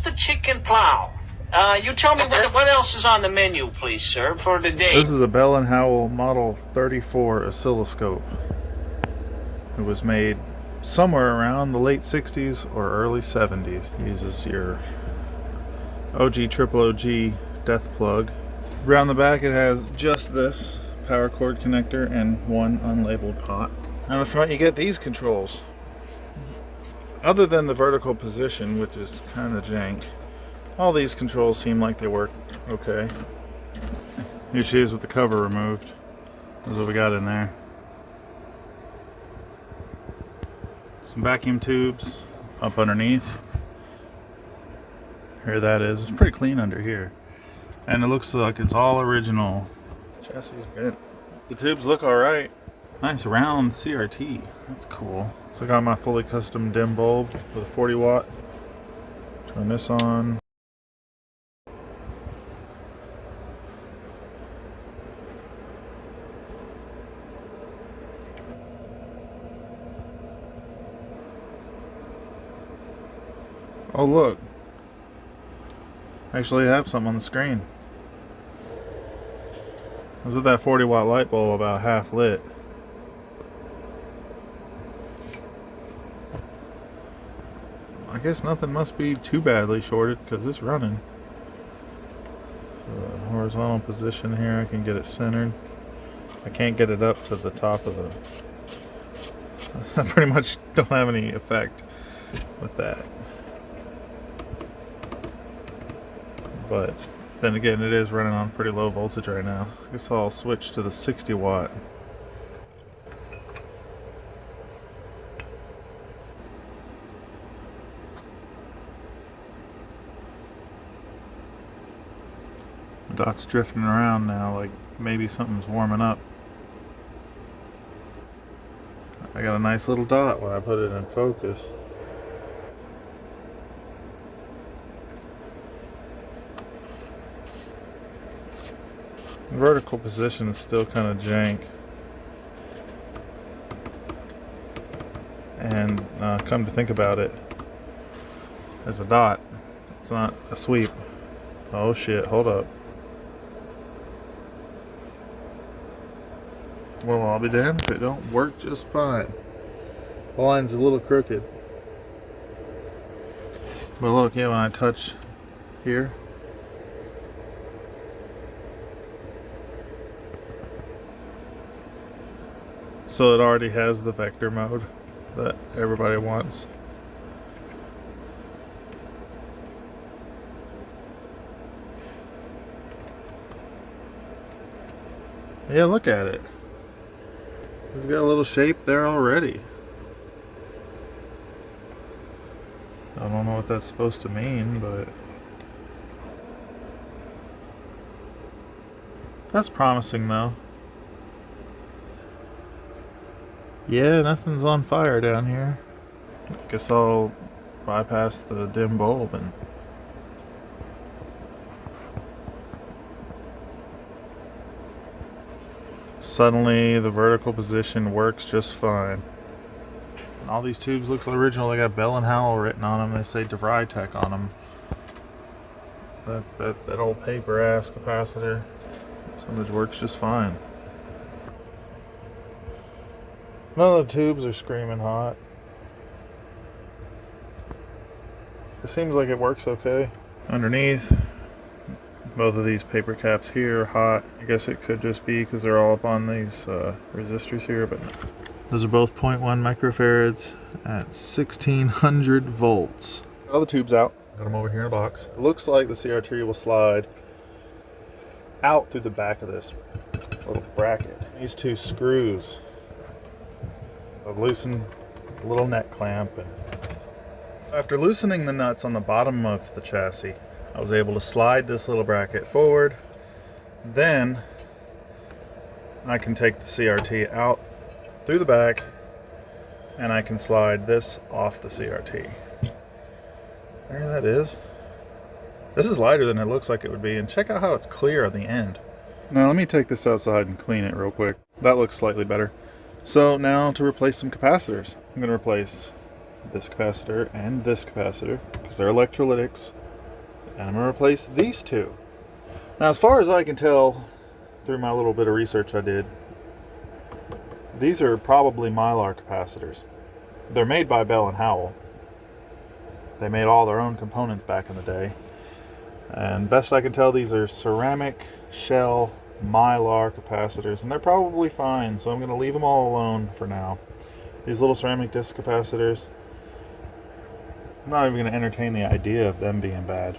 the chicken plow. You tell me what else is on the menu, please, sir, for today. This is a Bell & Howell Model 34 oscilloscope. It was made somewhere around the late 60s or early 70s. It uses your OG death plug. Around the back it has just this power cord connector and one unlabeled pot. On the front you get these controls. Other than the vertical position, which is kind of jank, all these controls seem like they work okay. New shoes with the cover removed. That's what we got in there. Some vacuum tubes up underneath. Here that is. It's pretty clean under here. And it looks like it's all original. Chassis is bent. The tubes look alright. Nice round CRT. That's cool. So I got my fully custom dim bulb with a 40 watt. Turn this on. Oh look, actually I have something on the screen. I was with that 40 watt light bulb about half lit. I guess nothing must be too badly shorted because it's running. So horizontal position here, I can get it centered. I can't get it up to the top of the... I pretty much don't have any effect with that. But then again, it is running on pretty low voltage right now. I guess I'll switch to the 60 watt. The dot's drifting around now, like maybe something's warming up. I got a nice little dot when I put it in focus. The vertical position is still kind of jank. And come to think about it, as a dot, it's not a sweep. Oh shit, hold up. Well, I'll be damned if it don't work just fine. The line's a little crooked. But look, yeah, when I touch here, so it already has the vector mode that everybody wants. Yeah, look at it. It's got a little shape there already. I don't know what that's supposed to mean, but that's promising though. Yeah, nothing's on fire down here. Guess I'll bypass the dim bulb and suddenly the vertical position works just fine. And all these tubes look original. They got Bell & Howell written on them. They say DeVryTech on them. That old paper ass capacitor. So it works just fine. None of the tubes are screaming hot. It seems like it works okay. Underneath, both of these paper caps here are hot. I guess it could just be because they're all up on these resistors here, but no. Those are both 0.1 microfarads at 1600 volts. All the tubes out. Got them over here in a box. It looks like the CRT will slide out through the back of this little bracket. These two screws. I've loosened a little neck clamp, and after loosening the nuts on the bottom of the chassis, I was able to slide this little bracket forward. Then I can take the CRT out through the back and I can slide this off the CRT. There that is. This is lighter than it looks like it would be, and check out how it's clear on the end. Now let me take this outside and clean it real quick. That looks slightly better. So now to replace some capacitors. I'm going to replace this capacitor and this capacitor because they're electrolytics. And I'm going to replace these two. Now, as far as I can tell through my little bit of research I did, these are probably Mylar capacitors. They're made by Bell and Howell. They made all their own components back in the day. And best I can tell, these are ceramic shell Mylar capacitors, and they're probably fine, so I'm going to leave them all alone for now. These little ceramic disc capacitors, I'm not even going to entertain the idea of them being bad.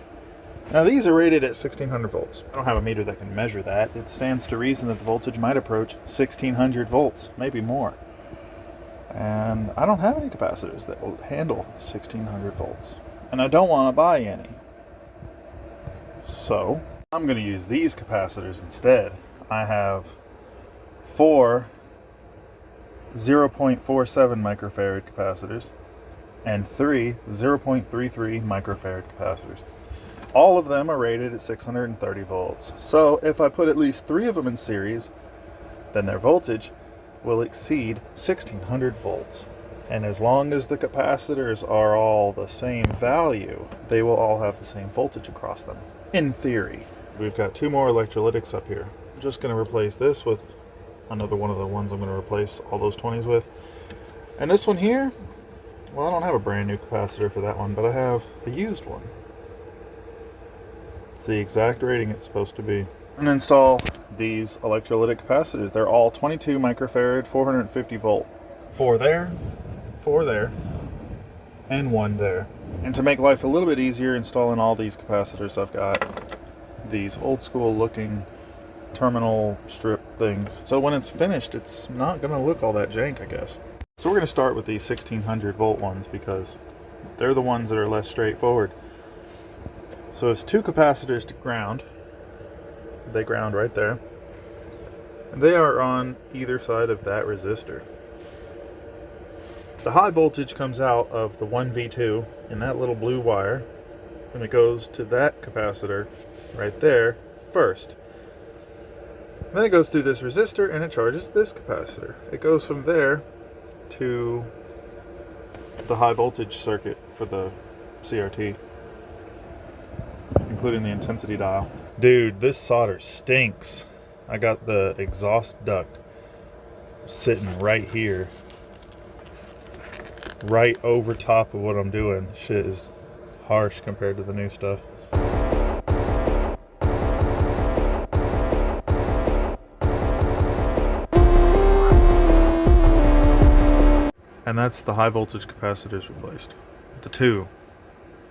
Now, these are rated at 1600 volts. I don't have a meter that can measure that. It stands to reason that the voltage might approach 1600 volts, maybe more. And I don't have any capacitors that will handle 1600 volts. And I don't want to buy any. So, I'm going to use these capacitors instead. I have 4 0.47 microfarad capacitors and 3 0.33 microfarad capacitors. All of them are rated at 630 volts. So if I put at least 3 of them in series, then their voltage will exceed 1600 volts. And as long as the capacitors are all the same value, they will all have the same voltage across them, in theory. We've got 2 more electrolytics up here. I'm just going to replace this with another one of the ones I'm going to replace all those 20s with. And this one here, well, I don't have a brand new capacitor for that one, but I have a used one. It's the exact rating it's supposed to be. I'm going to install these electrolytic capacitors. They're all 22 microfarad, 450 volt. 4 there, 4 there, and 1 there. And to make life a little bit easier installing all these capacitors, I've got these old school looking terminal strip things. So when it's finished, it's not going to look all that jank, I guess. So we're going to start with these 1600 volt ones because they're the ones that are less straightforward. So it's 2 capacitors to ground. They ground right there. And they are on either side of that resistor. The high voltage comes out of the 1V2 in that little blue wire, and it goes to that capacitor right there first. Then it goes through this resistor and it charges this capacitor. It goes from there to the high voltage circuit for the CRT, including the intensity dial. Dude, this solder stinks. I got the exhaust duct sitting right here, right over top of what I'm doing. Shit is harsh compared to the new stuff. And that's the high voltage capacitors replaced. The 2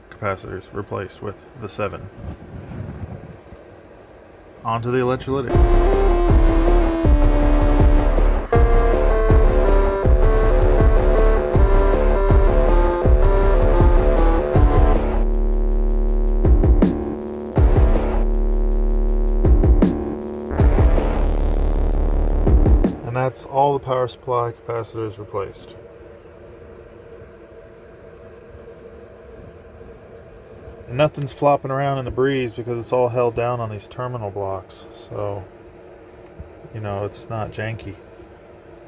capacitors replaced with the 7. Onto the electrolytic. And that's all the power supply capacitors replaced. And nothing's flopping around in the breeze because it's all held down on these terminal blocks. So, you know, it's not janky.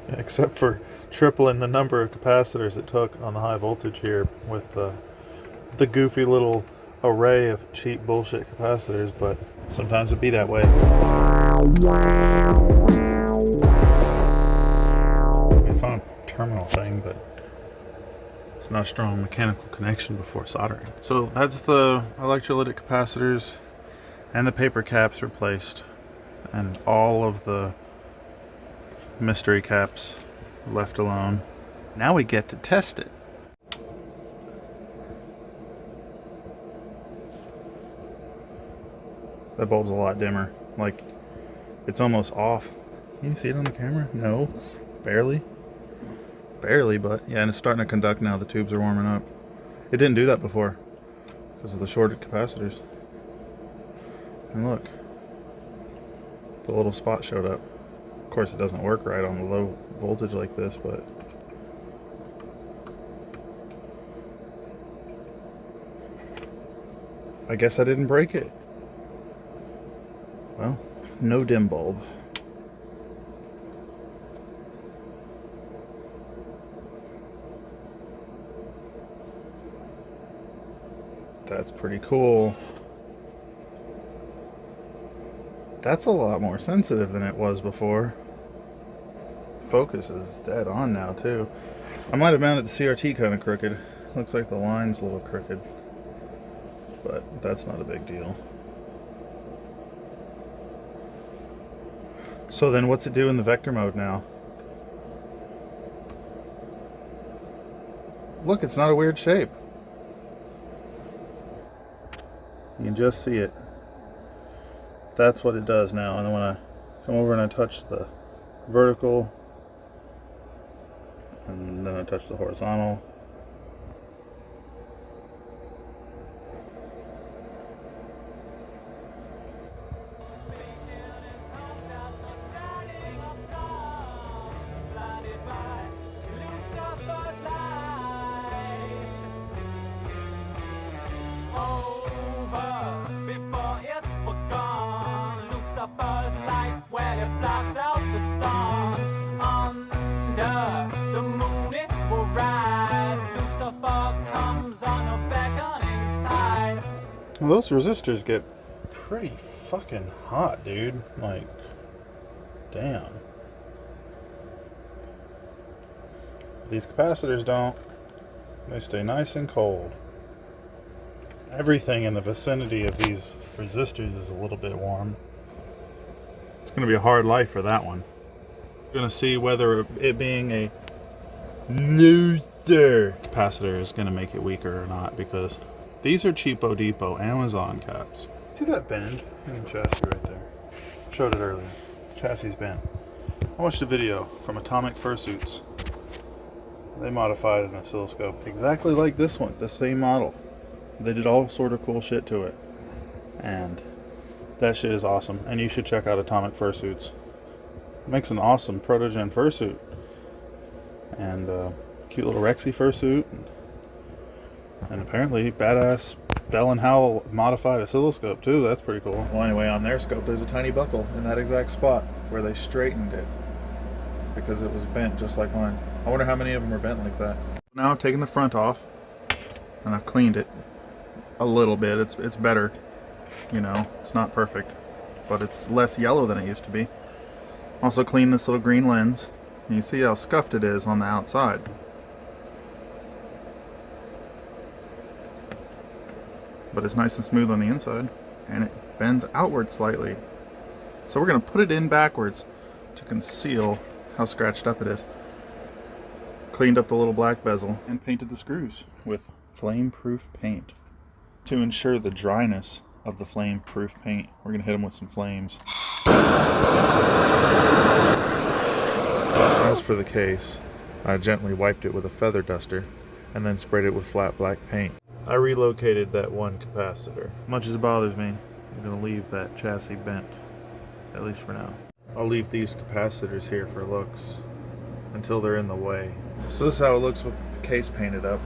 Except for tripling the number of capacitors it took on the high voltage here with the goofy little array of cheap bullshit capacitors, but sometimes it'd be that way. It's on a terminal thing, but it's not a strong mechanical connection before soldering. So that's the electrolytic capacitors and the paper caps replaced, and all of the mystery caps left alone. Now we get to test it. That bulb's a lot dimmer. Like, it's almost off. Can you see it on the camera? No, barely. Barely, but yeah, and it's starting to conduct now. The tubes are warming up. It didn't do that before because of the shorted capacitors. And look, the little spot showed up. Of course, it doesn't work right on the low voltage like this, but I guess I didn't break it. Well, no dim bulb. That's pretty cool. That's a lot more sensitive than it was before. Focus is dead on now too. I might have mounted the CRT kind of crooked. Looks like the line's a little crooked, but that's not a big deal. So then what's it do in the vector mode now? Look, it's not a weird shape. You can just see it. That's what it does now. And then when I come over and I touch the vertical, and then I touch the horizontal, well, those resistors get pretty fucking hot, dude. Like, damn. These capacitors don't. They stay nice and cold. Everything in the vicinity of these resistors is a little bit warm. It's going to be a hard life for that one. We're going to see whether it being a Lucifer capacitor is going to make it weaker or not, because these are cheapo depot Amazon caps. See that bend in the chassis right there? Showed it earlier. The chassis is bent. I watched a video from Atomic Fursuits. They modified an oscilloscope exactly like this one, the same model. They did all sort of cool shit to it. And that shit is awesome. And you should check out Atomic Fursuits. It makes an awesome protogen fursuit. And cute little Rexy fursuit. And apparently badass Bell & Howell modified oscilloscope too. That's pretty cool. Well, anyway, on their scope there's a tiny buckle in that exact spot where they straightened it, because it was bent just like mine. I wonder how many of them are bent like that. Now I've taken the front off and I've cleaned it a little bit. It's better, you know. It's not perfect, but it's less yellow than it used to be. Also cleaned this little green lens, and you see how scuffed it is on the outside. But it's nice and smooth on the inside, and it bends outward slightly. So we're going to put it in backwards to conceal how scratched up it is. Cleaned up the little black bezel and painted the screws with flame-proof paint. To ensure the dryness of the flame-proof paint, we're going to hit them with some flames. As for the case, I gently wiped it with a feather duster and then sprayed it with flat black paint. I relocated that one capacitor. Much as it bothers me, I'm going to leave that chassis bent, at least for now. I'll leave these capacitors here for looks until they're in the way. So this is how it looks with the case painted up.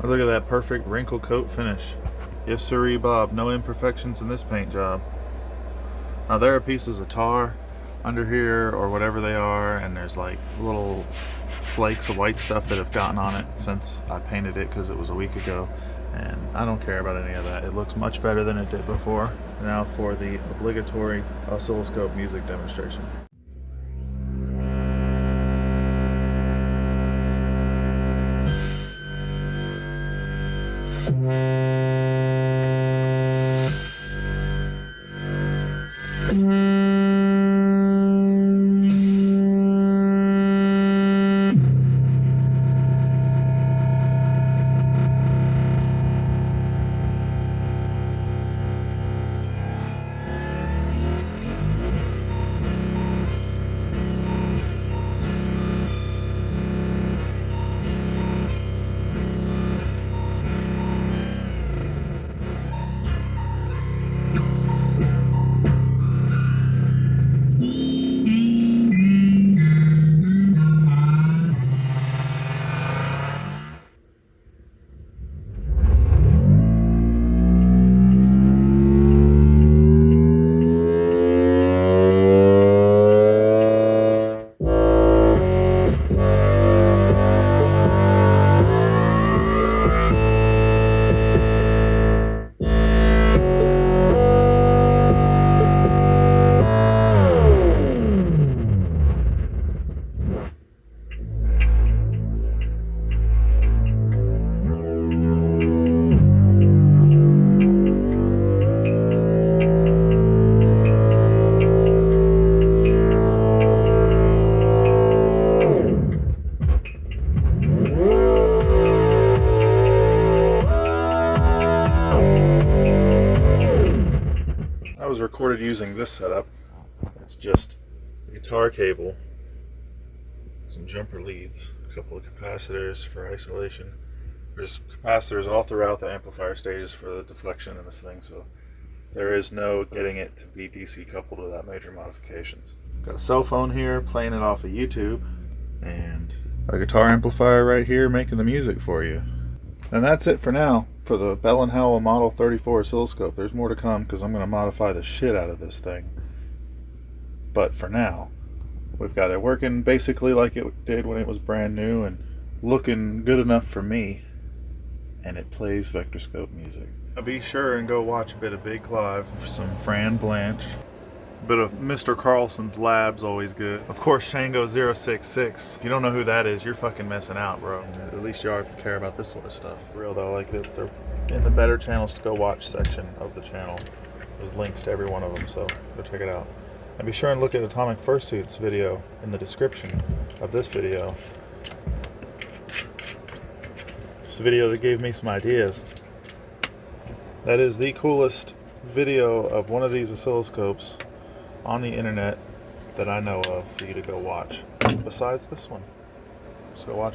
Oh, look at that perfect wrinkle coat finish. Yes sirree Bob, no imperfections in this paint job. Now there are pieces of tar under here or whatever they are, and there's like little flakes of white stuff that have gotten on it since I painted it, because it was a week ago. And I don't care about any of that. It looks much better than it did before. Now for the obligatory oscilloscope music demonstration. I was recorded using this setup. It's just a guitar cable, some jumper leads, a couple of capacitors for isolation. There's capacitors all throughout the amplifier stages for the deflection in this thing, so there is no getting it to be DC coupled without major modifications. Got a cell phone here playing it off of YouTube, and a guitar amplifier right here making the music for you. And that's it for now for the Bell & Howell Model 34 oscilloscope. There's more to come because I'm going to modify the shit out of this thing. But for now, we've got it working basically like it did when it was brand new and looking good enough for me. And it plays VectorScope music. Be sure and go watch a bit of Big Clive, some Fran Blanche. A bit of Mr. Carlson's Lab's always good. Of course, Shango 066. If you don't know who that is, you're fucking missing out, bro. At least you are if you care about this sort of stuff. For real though, like they're in the better channels to go watch section of the channel. There's links to every one of them, so go check it out. And be sure and look at Atomic Fursuits video in the description of this video. It's a video that gave me some ideas. That is the coolest video of one of these oscilloscopes on the internet that I know of for you to go watch, besides this one. So go watch it.